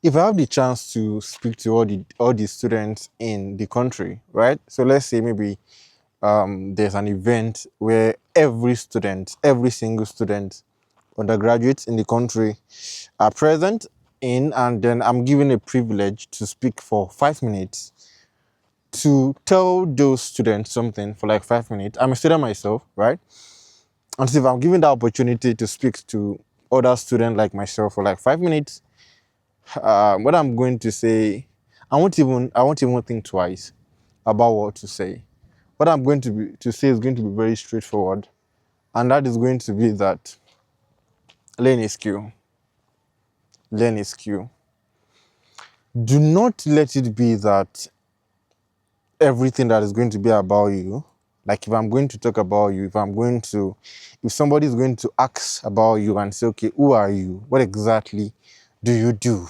if I have the chance to speak to all the students in the country, right? So let's say maybe there's an event where every single student, undergraduates in the country are present in, and then I'm given a privilege to speak for 5 minutes to tell those students something for like 5 minutes. I'm a student myself, right? And so if I'm given the opportunity to speak to other students like myself for like 5 minutes, what I'm going to say, I won't even think twice about what to say. What I'm going to say is going to be very straightforward, and that is going to be that learn a skill. Learn a skill. Do not let it be that everything that is going to be about you, like if I'm going to talk about you, if somebody is going to ask about you and say, okay, who are you? What exactly do you do?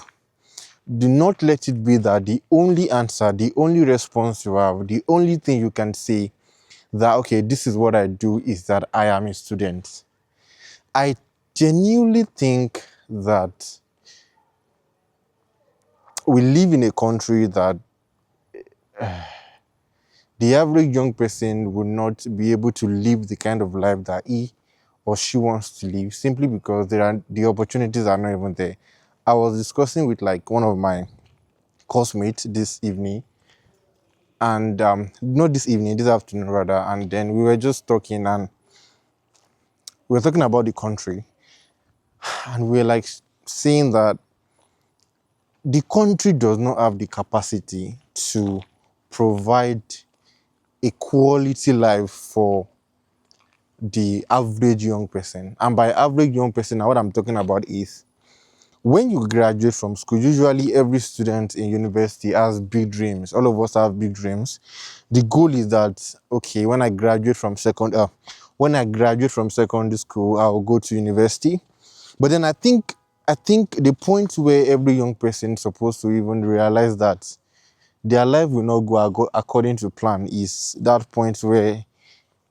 Do not let it be that the only answer, the only response you have, the only thing you can say that, okay, this is what I do, is that I am a student. I genuinely think that we live in a country that the average young person will not be able to live the kind of life that he or she wants to live, simply because the opportunities are not even there. I was discussing with like one of my classmates this evening, and not this evening, this afternoon rather, and then we were just talking, and we were talking about the country, and we were like saying that the country does not have the capacity to provide a quality life for the average young person. And by average young person, now what I'm talking about is when you graduate from school, usually every student in university has big dreams. All of us have big dreams. The goal is that, okay, when I graduate from secondary school, I'll go to university. But then I think the point where every young person is supposed to even realize that their life will not go according to plan is that point where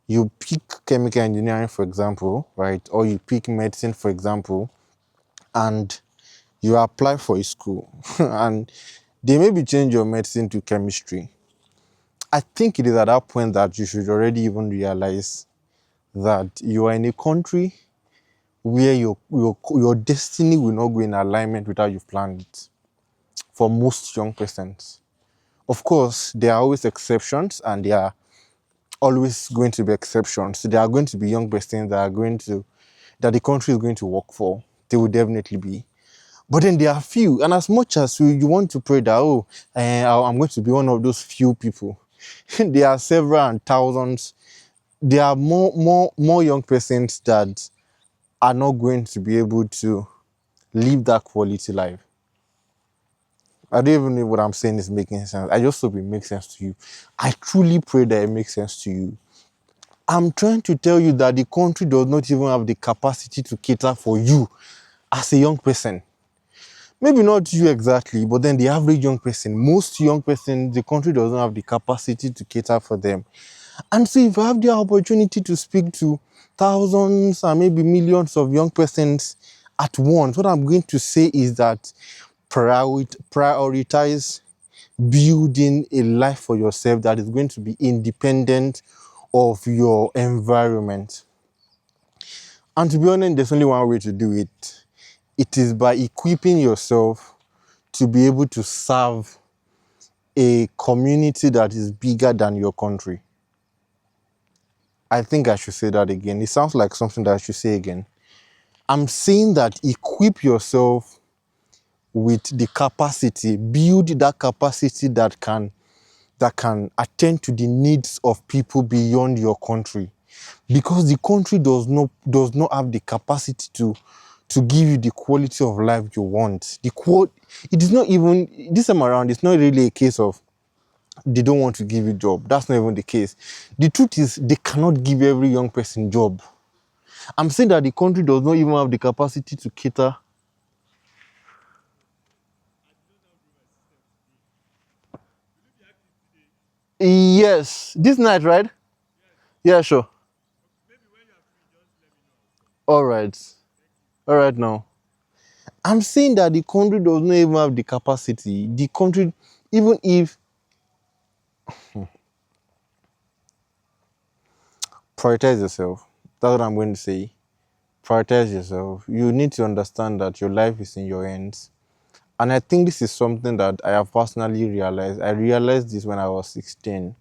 you pick chemical engineering, for example, right? Or you pick medicine, for example, and you apply for a school and they maybe change your medicine to chemistry. I think it is at that point that you should already even realize that you are in a country where your destiny will not go in alignment with how you've planned it for most young persons. Of course, there are always exceptions, and there are always going to be exceptions. There are going to be young persons that the country is going to work for. They will definitely be. But then there are few, and as much as you want to pray that, I'm going to be one of those few people, there are several and thousands. There are more young persons that are not going to be able to live that quality life. I don't even know what I'm saying is making sense. I just hope it makes sense to you. I truly pray that it makes sense to you. I'm trying to tell you that the country does not even have the capacity to cater for you as a young person. Maybe not you exactly, but then the average young person, most young person, the country doesn't have the capacity to cater for them. And so if I have the opportunity to speak to thousands and maybe millions of young persons at once, what I'm going to say is that prioritize building a life for yourself that is going to be independent of your environment. And to be honest, there's only one way to do it. It is by equipping yourself to be able to serve a community that is bigger than your country. I think I should say that again. It sounds like something that I should say again. I'm saying that equip yourself with the capacity, build that capacity that can attend to the needs of people beyond your country, because the country does not have the capacity to give you the quality of life you want. It is not even this time around. It's not really a case of they don't want to give you job. That's not even the case. The truth is they cannot give every young person job. I'm saying that the country does not even have the capacity to cater. Yes, this night, right? Yeah, sure. All right, all right now. I'm saying that the country does not even have the capacity. The country, even if prioritize yourself. That's what I'm going to say. Prioritize yourself. You need to understand that your life is in your hands. And I think this is something that I have personally realized. I realized this when I was 16.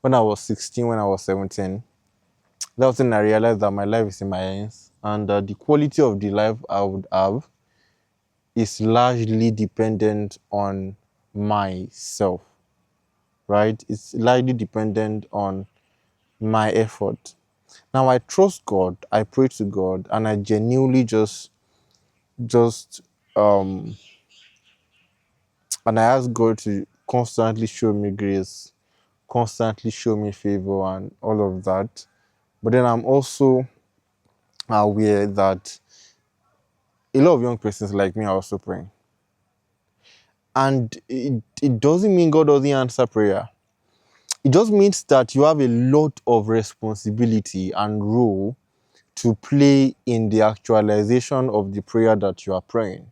When I was 16, when I was 17. That was when I realized that my life is in my hands. And the quality of the life I would have is largely dependent on myself, right? It's largely dependent on my effort. Now I trust God, I pray to God, and I genuinely just um and I ask God to constantly show me grace, constantly show me favor and all of that. But then I'm also aware that a lot of young persons like me are also praying. And it doesn't mean God doesn't answer prayer. It just means that you have a lot of responsibility and role to play in the actualization of the prayer that you are praying.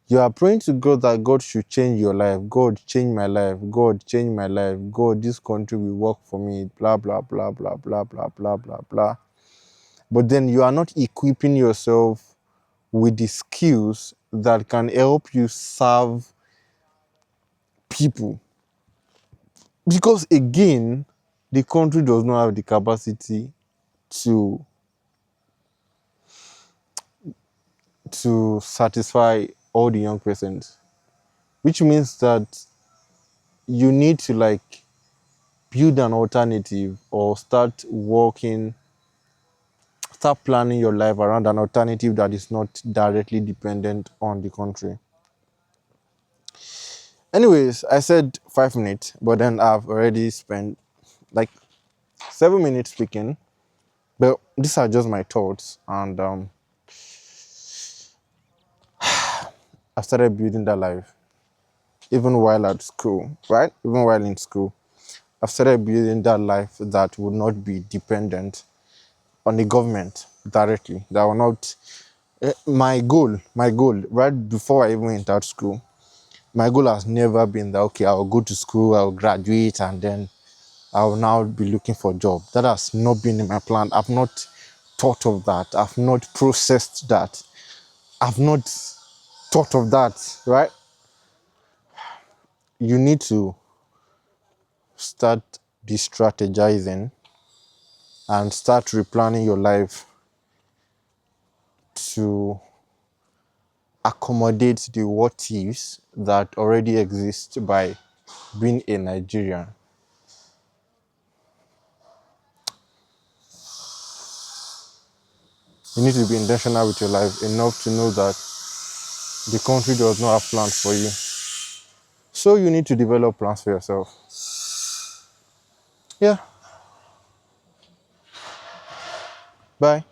You are praying to God that God should change your life. God, change my life. God, change my life. God, this country will work for me. Blah, blah, blah, blah, blah, blah, blah, blah, blah. But then you are not equipping yourself with the skills that can help you serve people. Because again, the country does not have the capacity to satisfy all the young persons, which means that you need to like build an alternative or start planning your life around an alternative that is not directly dependent on the country. Anyways, I said 5 minutes, but then I've already spent like 7 minutes speaking. But these are just my thoughts, and I started building that life even while at school, right? Even while in school, I've started building that life that would not be dependent on the government directly. That will not. My goal, right before I even entered school, my goal has never been that okay, I'll go to school, I'll graduate, and then I'll now be looking for a job. That has not been in my plan. I've not thought of that. I've not processed that. I've not thought of that, right? You need to start de-strategizing and start replanning your life to accommodate the what ifs that already exist by being a Nigerian. You need to be intentional with your life enough to know that the country does not have plans for you. So you need to develop plans for yourself. Yeah. Bye.